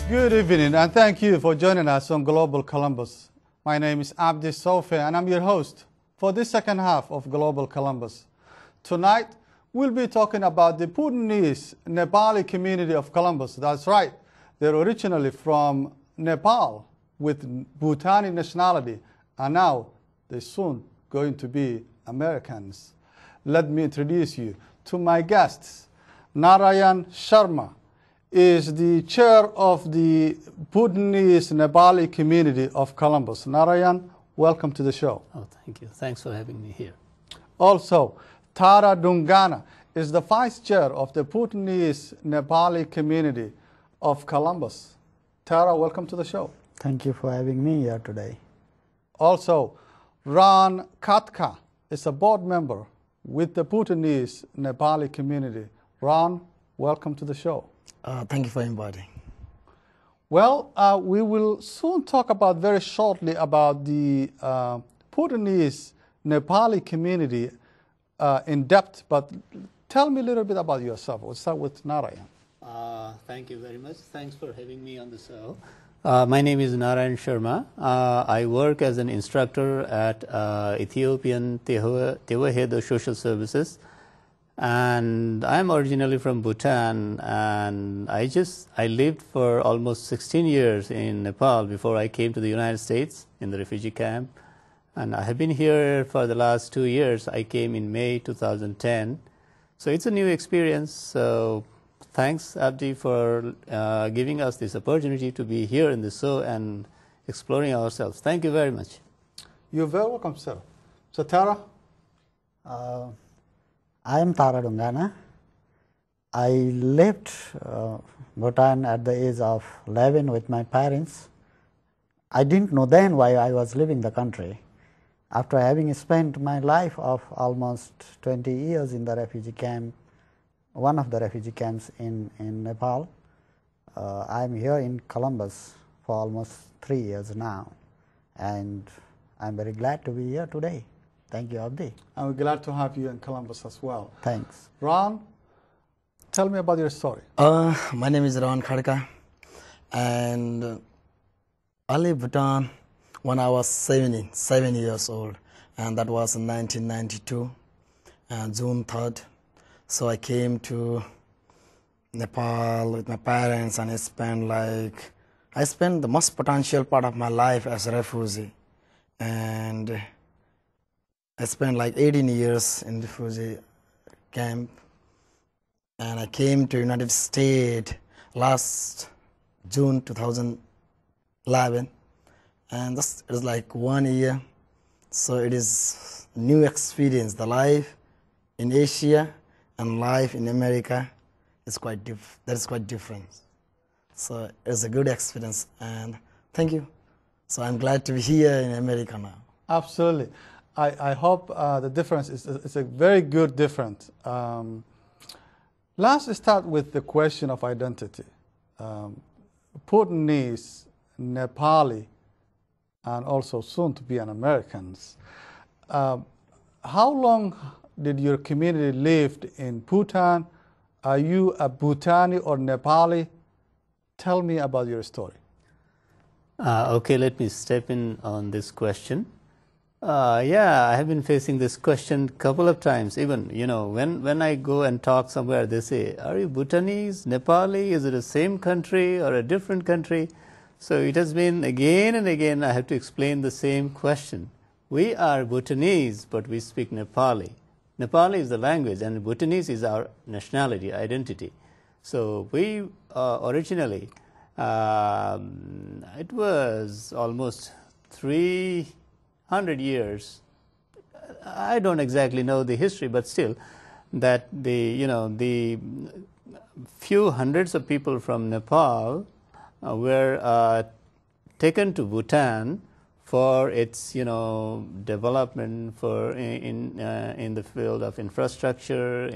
Good evening, and thank you for joining us on Global Columbus. My name is Soofe, and I'm your host for this second half of Global Columbus. Tonight, we'll be talking about the Bhutanese Nepali community of Columbus. That's right, they're originally from Nepal with Bhutanese nationality, and now they're soon going to be Americans. Let me introduce you to my guests. Narayan Sharma is the chair of the Bhutanese Nepali community of Columbus. Narayan, welcome to the show. Oh, thank you. Thanks for having me here. Also, Tara Dungana is the vice chair of the Bhutanese Nepali community of Columbus. Tara, welcome to the show. Thank you for having me here today. Also, Ran Katka is a board member with the Bhutanese Nepali community. Ran, welcome to the show. Thank you for inviting. Well, we will soon talk about very shortly about the Bhutanese Nepali community in depth, but tell me a little bit about yourself. We'll start with Narayan. Thank you very much. Thanks for having me on the show. My name is Narayan Sharma. I work as an instructor at Ethiopian Tewahedo Social Services. And I'm originally from Bhutan, and I lived for almost 16 years in Nepal before I came to the United States in the refugee camp. And I have been here for the last 2 years. I came in May 2010. So it's a new experience. So thanks, Abdi, for giving us this opportunity to be here in the show and exploring ourselves. Thank you very much. You're very welcome, sir. So Tara? I am Tara Dungana. I left Bhutan at the age of 11 with my parents. I didn't know then why I was leaving the country. After having spent my life of almost 20 years in the refugee camp, one of the refugee camps in Nepal, I am here in Columbus for almost 3 years now, and I'm very glad to be here today. Thank you, Abdi. I'm glad to have you in Columbus as well. Thanks. Ron, tell me about your story. My name is Narayan Sharma, and I left Bhutan when I was 7 years old, and that was in 1992, June 3rd. So I came to Nepal with my parents, and I spent the most potential part of my life as a refugee, and I spent like 18 years in refugee camp, and I came to United States last June 2011, and it is like 1 year. So it is new experience. The life in Asia and life in America is quite different. So it's a good experience, and thank you. So I'm glad to be here in America now. Absolutely. I hope the difference is a very good difference. Let's start with the question of identity. Bhutanese, Nepali, and also soon to be an Americans. How long did your community live in Bhutan? Are you a Bhutanese or Nepali? Tell me about your story. Okay, let me step in on this question. Yeah, I have been facing this question a couple of times. Even, when I go and talk somewhere, they say, are you Bhutanese, Nepali? Is it the same country or a different country? So it has been again and again I have to explain the same question. We are Bhutanese, but we speak Nepali. Nepali is the language, and Bhutanese is our nationality, identity. So we originally, it was almost 300 years. I don't exactly know the history, but still, that the few hundreds of people from Nepal were taken to Bhutan for its development, for in the field of infrastructure,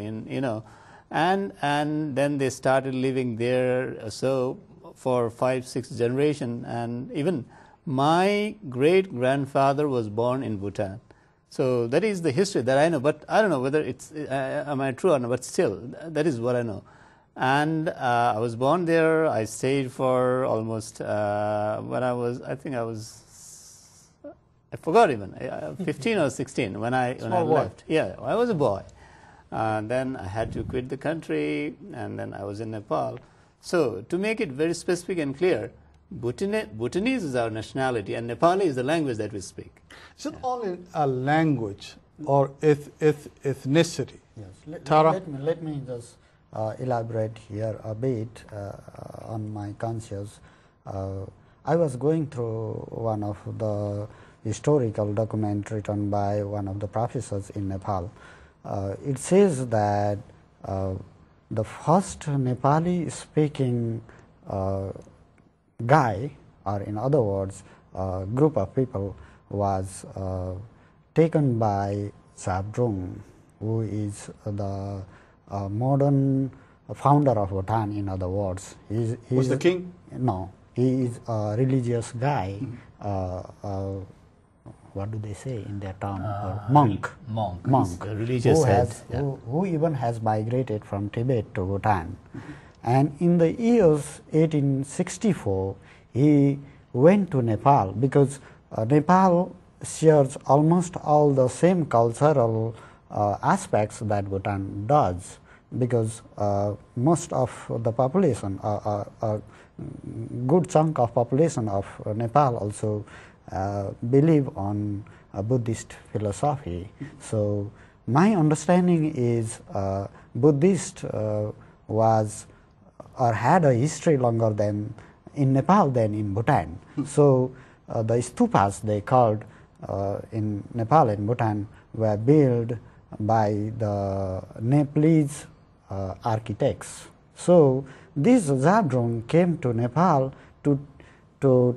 and then they started living there. So for 5-6 generations, and even my great grandfather was born in Bhutan. So that is the history that I know, but I don't know whether it's am I true or not, but still that is what I know. And I was born there. I stayed for almost when I forgot even 15 or 16 when I left. Yeah, I was a boy. Then I had to quit the country, and then I was in Nepal. So to make it very specific and clear, Bhutanese is our nationality, and Nepali is the language that we speak. Is it only a language or ethnicity? Yes. Tara? Let me just elaborate here a bit on my conscience. I was going through one of the historical document written by one of the professors in Nepal. It says that the first Nepali speaking guy, or in other words, group of people, was taken by Zabdrung, who is the modern founder of Bhutan, in other words. Was the king? No, he is a religious guy. What do they say in their term? Monk. Monk. A religious head. Who even has migrated from Tibet to Bhutan. And in the years 1864, he went to Nepal, because Nepal shares almost all the same cultural aspects that Bhutan does, because most of the population, a good chunk of population of Nepal also believe on Buddhist philosophy. So my understanding is Buddhist was or had a history longer than in Nepal than in Bhutan. So the stupas they called in Nepal and Bhutan were built by the Nepalese architects. So this Zabdrung came to Nepal to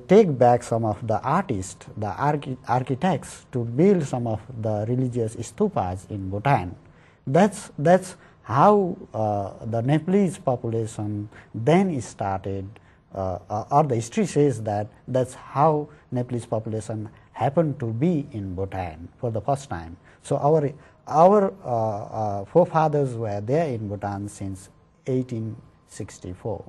take back some of the artists, the architects, to build some of the religious stupas in Bhutan. That's how the Nepalese population then started, or the history says that that's how Nepalese population happened to be in Bhutan for the first time. So our forefathers were there in Bhutan since 1864.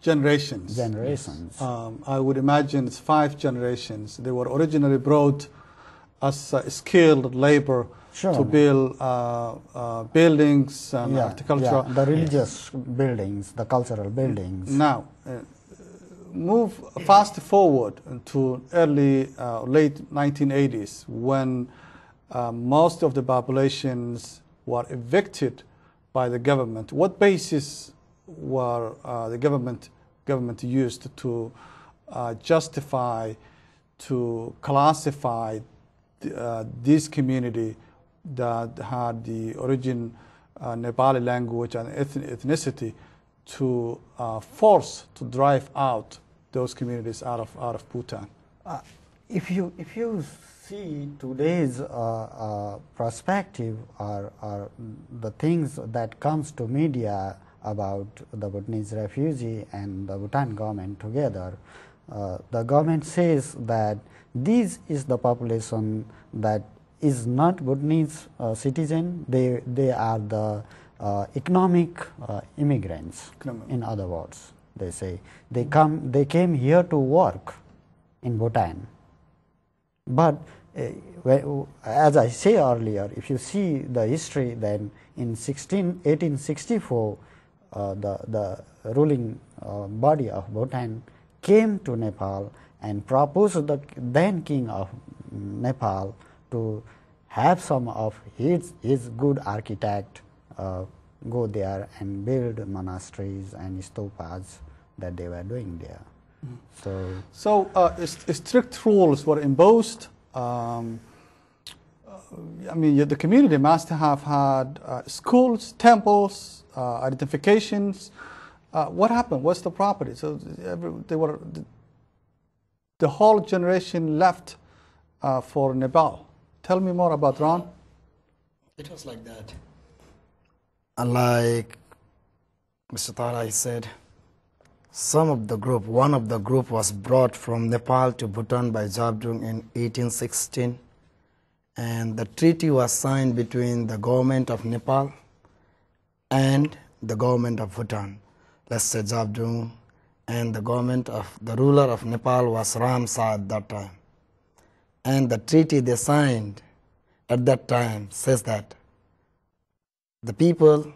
Generations. Generations. I would imagine it's 5 generations. They were originally brought as skilled labor to build buildings and architecture. The religious buildings, the cultural buildings. Now, move fast forward to early, late 1980s, when most of the populations were evicted by the government. What basis were the government used to justify, to classify this community that had the origin Nepali language and ethnicity, to force to drive out those communities out of Bhutan? If you see today's perspective or the things that comes to media about the Bhutanese refugee and the Bhutan government together, the government says that this is the population that is not Bhutanese citizen. They are the economic immigrants. In other words, they say they came here to work in Bhutan. But as I say earlier, if you see the history, then in 1864, the ruling body of Bhutan came to Nepal and proposed the then king of Nepal to have some of his good architect go there and build monasteries and stupas that they were doing there. So strict rules were imposed. I mean, the community must have had schools, temples, identifications. What happened? What's the property? So the whole generation left for Nepal. Tell me more about Ron. It was like that. Like Mr. Tara said, one of the group was brought from Nepal to Bhutan by Zabdrung in 1816, and the treaty was signed between the government of Nepal and the government of Bhutan, let's say Jabdung, and the government of the ruler of Nepal was Ramsa at that time. And the treaty they signed at that time says that the people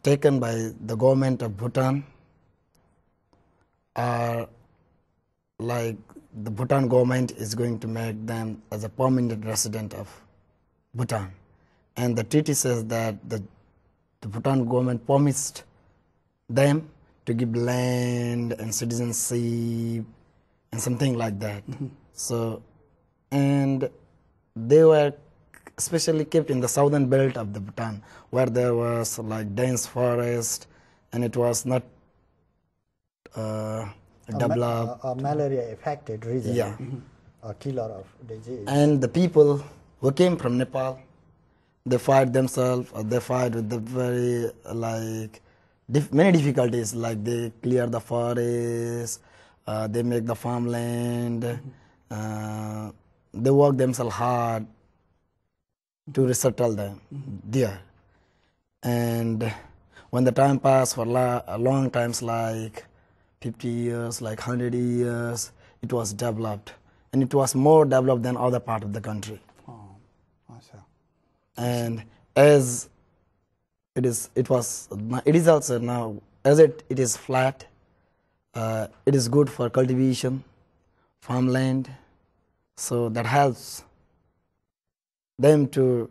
taken by the government of Bhutan are like the Bhutan government is going to make them as a permanent resident of Bhutan. And the treaty says that the Bhutan government promised them to give land and citizenship and something like that. So, and they were especially kept in the southern belt of the Bhutan, where there was like dense forest, and it was not developed. A malaria affected region. Yeah. A killer of disease. And the people who came from Nepal, they fight themselves, or they fight with the very like many difficulties, like they clear the forest, they make the farmland, they work themselves hard to resettle them there. And when the time passed for a long times, like 50 years, like 100 years, it was developed. And it was more developed than other part of the country. Oh, I see. And as it is also now, as it is flat, it is good for cultivation, farmland, so that helps them to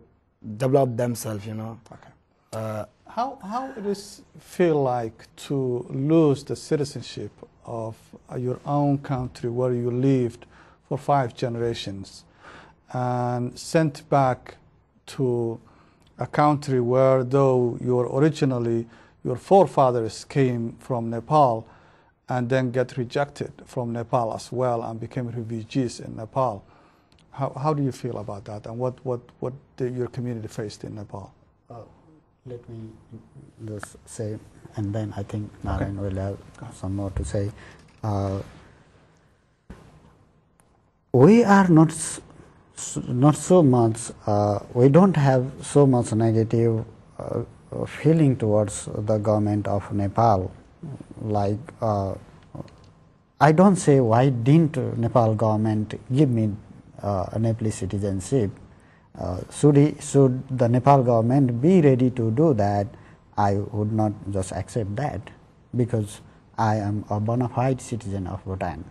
develop themselves, you know. Okay. How it is feel like to lose the citizenship of your own country where you lived for 5 generations and sent back to a country where, though your forefathers came from Nepal and then get rejected from Nepal as well and became refugees in Nepal? How do you feel about that, and what your community faced in Nepal? Let me just say, and then I think Narayan will have some more to say. We are not so much, we don't have so much negative feeling towards the government of Nepal. Like, I don't say why didn't Nepal government give me a Nepalese citizenship. Should the Nepal government be ready to do that, I would not just accept that, because I am a bona fide citizen of Bhutan.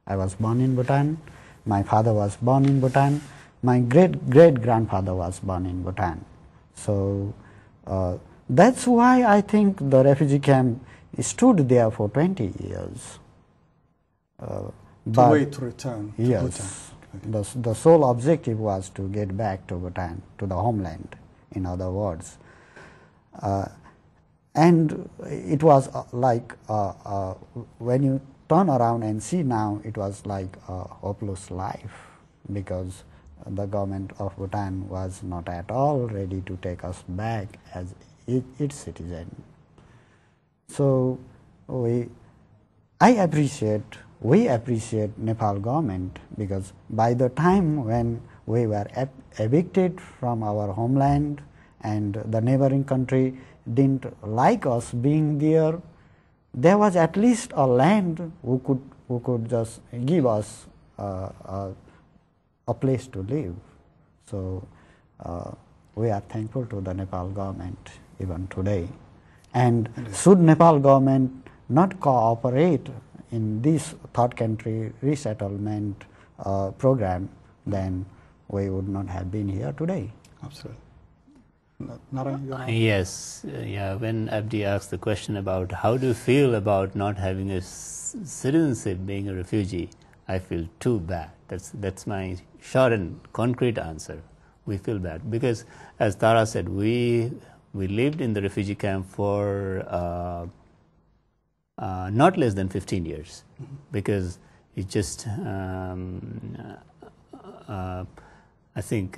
I was born in Bhutan, my father was born in Bhutan, my great-great-grandfather was born in Bhutan. So that's why I think the refugee camp stood there for 20 years. To wait to return to yes, Bhutan. The sole objective was to get back to Bhutan, to the homeland, in other words. And it was like, when you turn around and see now, it was like a hopeless life, because the government of Bhutan was not at all ready to take us back as its citizen. So we appreciate Nepal government, because by the time when we were evicted from our homeland and the neighboring country didn't like us being there, there was at least a land who could just give us a place to live. So we are thankful to the Nepal government even today. And should Nepal government not cooperate in this third country resettlement program, then we would not have been here today. Absolutely. Narayan, yes, when Abdi asked the question about how do you feel about not having a citizenship, being a refugee, I feel too bad. That's my short and concrete answer. We feel bad because, as Tara said, we lived in the refugee camp for not less than 15 years, because it just I think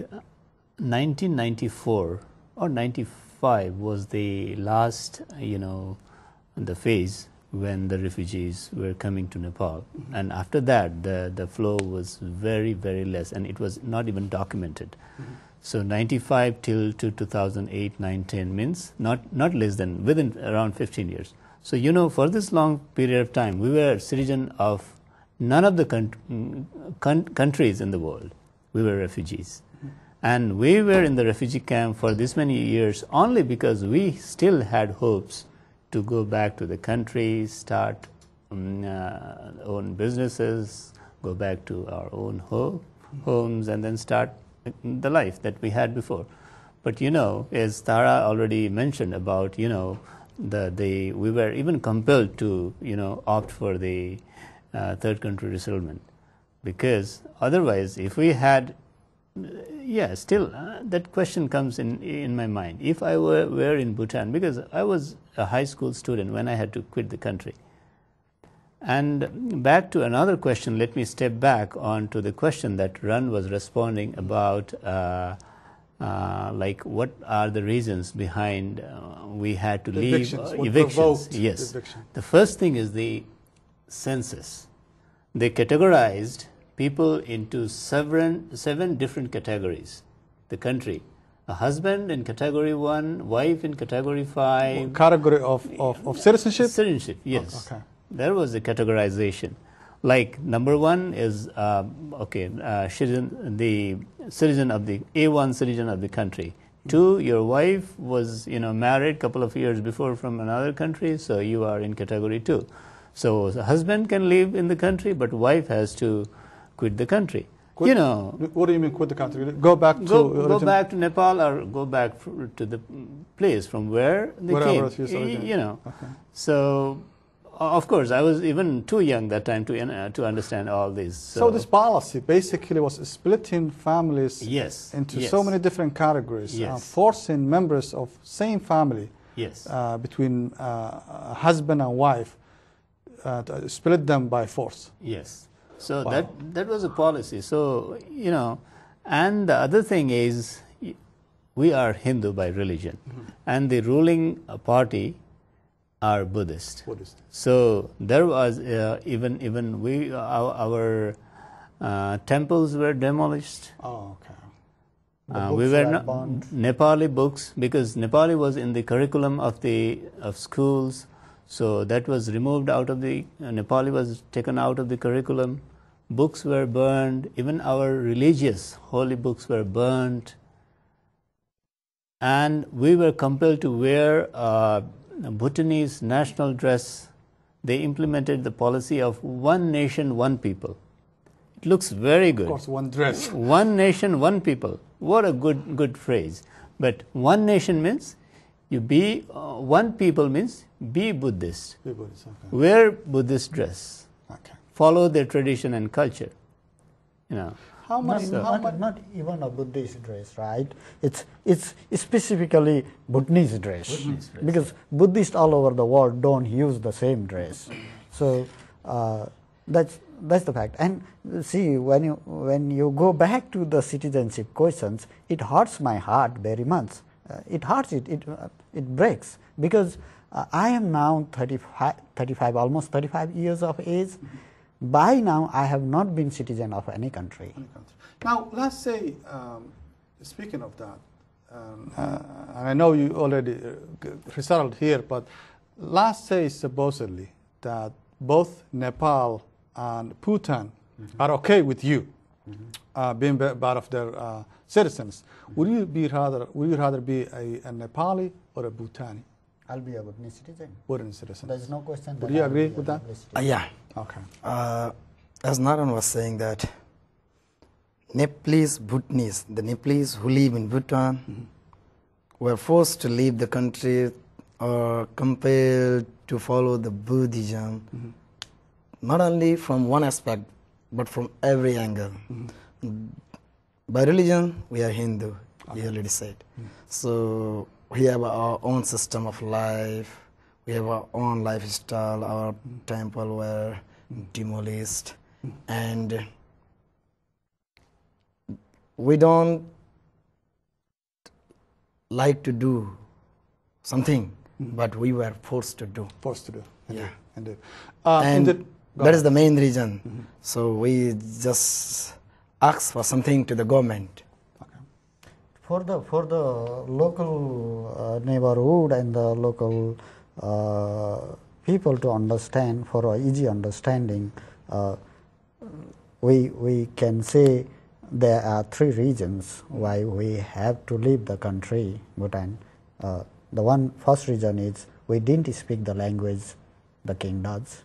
1994 or 95 was the last, the phase when the refugees were coming to Nepal. And after that, the flow was very, very less, and it was not even documented. So 95 till to 2008, 9, 10 means not less than, within around 15 years. So, for this long period of time, we were citizen of none of the countries in the world. We were refugees. And we were in the refugee camp for this many years only because we still had hopes to go back to the country, start own businesses, go back to our own homes, and then start the life that we had before. But as Tara already mentioned about we were even compelled to opt for the third country resettlement, because otherwise if we had still that question comes in my mind. If I were in Bhutan, because I was a high school student when I had to quit the country. And back to another question, let me step back on to the question that Ran was responding about, like what are the reasons behind we had to leave evictions. Yes. Eviction. The first thing is the census. They categorized people into seven different categories. The country. A husband in category 1, wife in category 5. Category of citizenship? Citizenship, yes. Okay. There was a categorization. Like number 1 is the citizen of the A1 citizen of the country. 2, your wife was married a couple of years before from another country, so you are in category 2. So the husband can live in the country, but wife has to quit the country. What do you mean quit the country? Go back to go back to Nepal or go back to the place from where they came. Okay. So of course, I was even too young that time to understand all this. So this policy basically was splitting families into so many different categories, forcing members of same family between husband and wife to split them by force. Yes. So that was a policy. So, and the other thing is we are Hindu by religion, and the ruling party are Buddhist. So there was even our temples were demolished. Oh, okay. We were not Nepali books, because Nepali was in the curriculum of schools. So that was removed out of the Nepali was taken out of the curriculum. Books were burned. Even our religious holy books were burned. And we were compelled to wear Bhutanese national dress. They implemented the policy of one nation, one people. It looks very good. Of course, one dress. One nation, one people. What a good phrase. But one nation means you be one people means be Buddhist. Be Buddhist, okay. Wear Buddhist dress. Okay. Follow their tradition and culture. How much? Not even a Buddhist dress, right? It's specifically Bhutanese dress, because Buddhists all over the world don't use the same dress. So that's the fact. And see, when you go back to the citizenship questions, it hurts my heart very much. It hurts it breaks, because I am now 35, almost 35 years of age. By now, I have not been citizen of any country. Now, let's say, speaking of that, and I know you already resettled here, but let's say supposedly that both Nepal and Bhutan are okay with you being part of their citizens. Would you rather be a Nepali or a Bhutani? I'll be a Bhutanese citizen. Bhutanese citizen. There's no question. Would you agree with that? Yeah. Okay. As Narayan was saying that Nepalese, Bhutanese, the Nepalese who live in Bhutan were forced to leave the country or compelled to follow the Buddhism, not only from one aspect, but from every angle. By religion, we are Hindu, we already said. So we have our own system of life, we have our own lifestyle, our temple were demolished, and we don't like to do something, but we were forced to do. Forced to do. Yeah. Indeed. And that is the main reason. So we just ask for something to the government. For the local neighborhood and the local people to understand, for easy understanding, we can say there are three reasons why we have to leave the country, Bhutan. The first reason is we didn't speak the language the king does.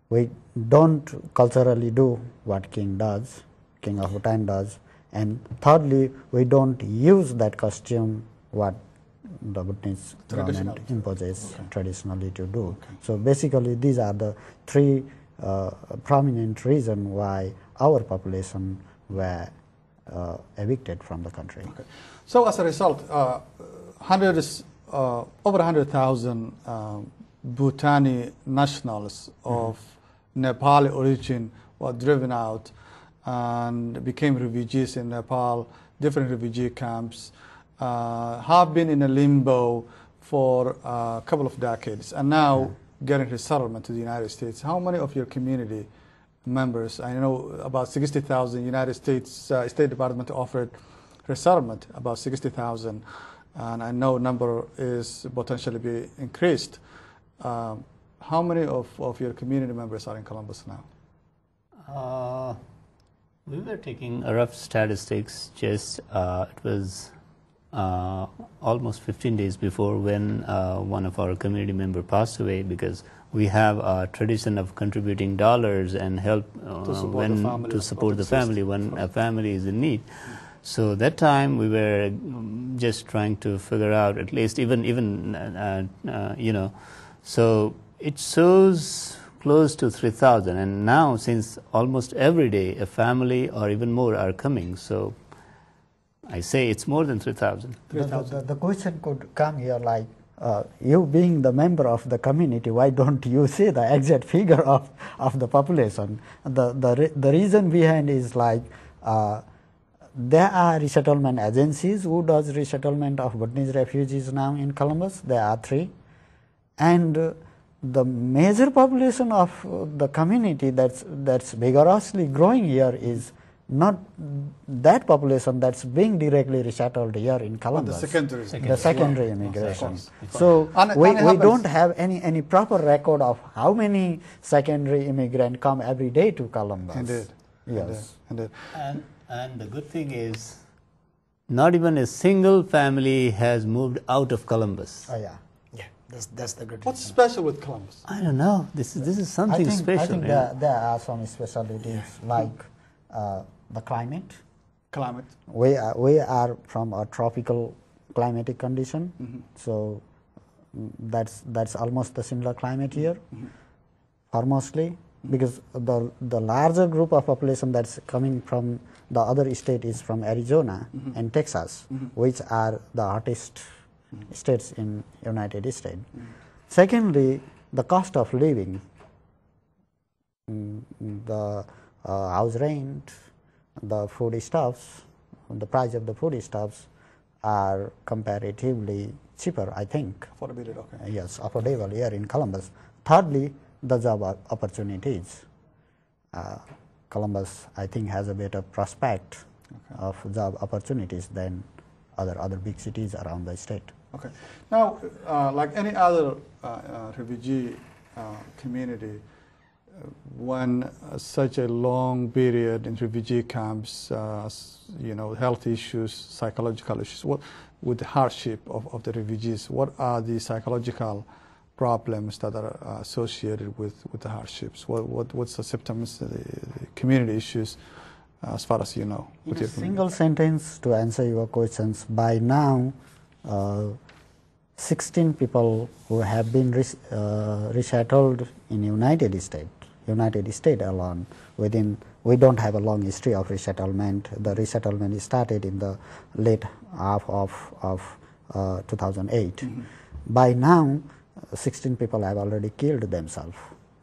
We don't culturally do what king does, king of Bhutan does. And thirdly, we don't use that costume what the Bhutanese government imposes traditionally to do. So basically, these are the three prominent reasons why our population were evicted from the country. Okay. So as a result, over 100,000 Bhutanese nationals of Nepali origin were driven out and became refugees in Nepal, different refugee camps, have been in a limbo for a couple of decades, and now getting resettlement to the United States. How many of your community members, I know about 60,000, United States State Department offered resettlement, about 60,000, and I know number is potentially be increased. How many of your community members are in Columbus now? We were taking rough statistics, just it was almost 15 days before when one of our community members passed away, because we have a tradition of contributing dollars and help to support the family when a family is in need. So that time we were just trying to figure out, at least so it shows close to 3,000, and now since almost every day a family or even more are coming, so I say it's more than 3,000. The question could come here like, you being the member of the community, why don't you say the exact figure of the population? The reason behind is like, there are resettlement agencies who does resettlement of Bhutanese refugees now in Columbus. There are 3, and the major population of the community that's vigorously growing here is not that population that's being directly resettled here in Columbus. The secondary immigration. So we don't have any proper record of how many secondary immigrants come every day to Columbus. Indeed. Yes. Indeed. And the good thing is, not even a single family has moved out of Columbus. Oh yeah. That's the good. What's special with Columbus? I don't know. This is something special. I think there are some specialties like the climate. Climate. We are from a tropical climatic condition, so that's almost the similar climate here, mostly, because the larger group of population that's coming from the other state is from Arizona and Texas, which are the hottest states in United States. Secondly, the cost of living, the house rent, the foodstuffs, the price of the foodstuffs are comparatively cheaper, I think. Affordability, okay. Yes, affordable here in Columbus. Thirdly, the job opportunities. Columbus, I think, has a better prospect of job opportunities than other big cities around the state. Okay. Now, like any other refugee community, when such a long period in refugee camps, health issues, psychological issues, with the hardship of the refugees, what are the psychological problems that are associated with the hardships? What's the symptoms, the community issues, as far as you know? In a single sentence to answer your questions, by now, 16 people who have been resettled in United States alone. We don't have a long history of resettlement. The resettlement started in the late half of 2008. By now, 16 people have already killed themselves.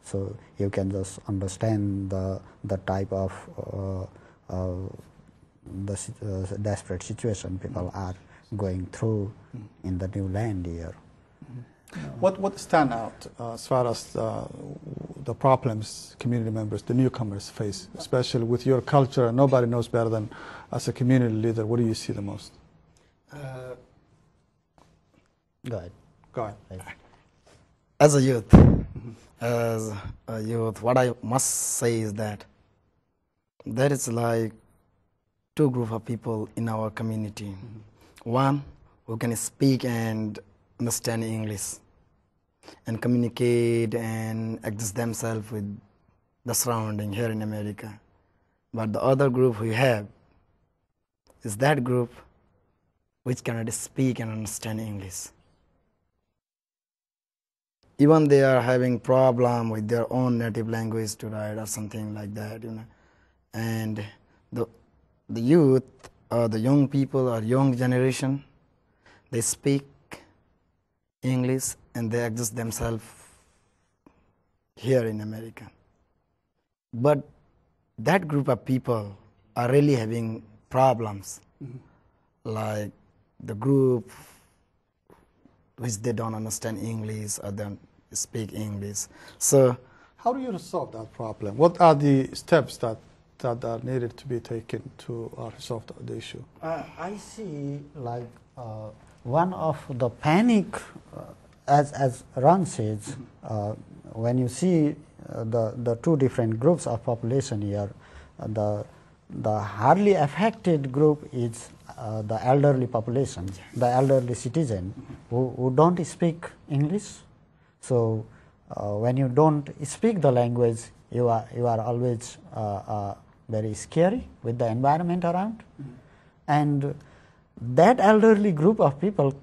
So you can just understand the type of desperate situation people are going through in the new land here. What stand out as far as the problems community members, the newcomers face, especially with your culture? Nobody knows better than as a community leader. What do you see the most? Go ahead. Go ahead. As a youth, what I must say is that there is like two groups of people in our community. One who can speak and understand English and communicate and exist themselves with the surrounding here in America. But the other group we have is that group which cannot speak and understand English. Even they are having problem with their own native language to write or something like that, And the youth or the young people or young generation, they speak English and they exist themselves here in America. But that group of people are really having problems, like the group which they don't understand English or don't speak English. So how do you resolve that problem? What are the steps that are needed to be taken to resolve the issue? I see like one of the panic, as Ron says, when you see the two different groups of population here, the hardly affected group is the elderly population, the elderly citizen who don't speak English. So when you don't speak the language, you are always very scary with the environment around. And that elderly group of people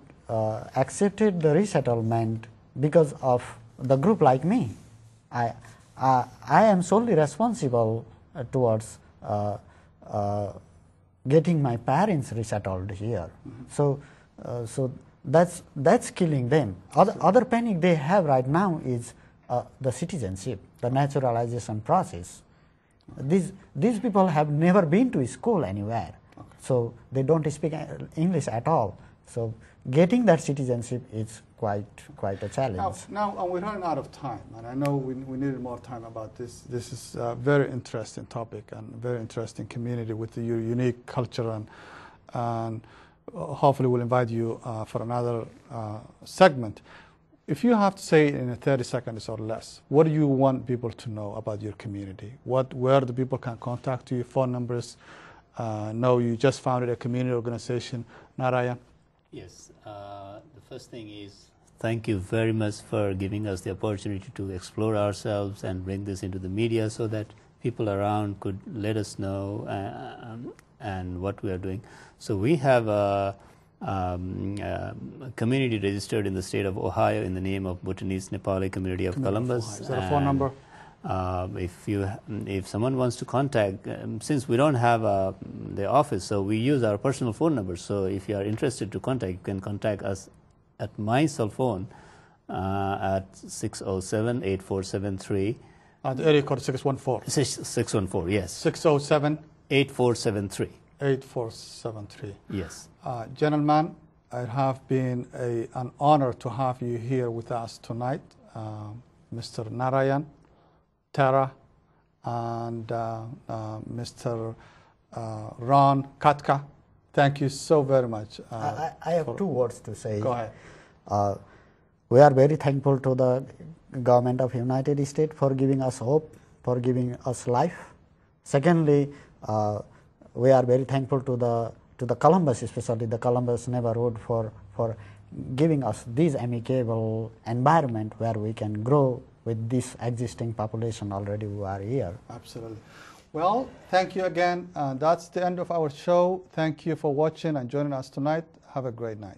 accepted the resettlement because of the group like me. I am solely responsible towards getting my parents resettled here. So that's killing them. Other panic they have right now is the citizenship, the naturalization process. These people have never been to school anywhere, so they don't speak English at all. So getting that citizenship is quite a challenge. Now we're running out of time, and I know we needed more time about this. This is a very interesting topic and very interesting community with your unique culture, and hopefully we'll invite you for another segment. If you have to say in 30 seconds or less, what do you want people to know about your community? Where the people can contact you, phone numbers? Know you just founded a community organization. Narayan? Yes. The first thing is thank you very much for giving us the opportunity to explore ourselves and bring this into the media so that people around could let us know and what we are doing. So we have a community registered in the state of Ohio in the name of Bhutanese Nepali Community of Columbus. Is there a phone number? If someone wants to contact, since we don't have the office, so we use our personal phone number. So if you are interested to contact, you can contact us at my cell phone at 607-8473. The area code 614. 614, yes. 607 8473. 8473. Yes. Gentlemen, it have been an honor to have you here with us tonight, Mr. Narayan, Tara, and Mr. Ron Katka. Thank you so very much. I have two words to say. Go ahead. We are very thankful to the government of United States for giving us hope, for giving us life. Secondly, we are very thankful to the Columbus, especially the Columbus neighborhood, for giving us this amicable environment where we can grow with this existing population already who are here. Absolutely. Well, thank you again. That's the end of our show. Thank you for watching and joining us tonight. Have a great night.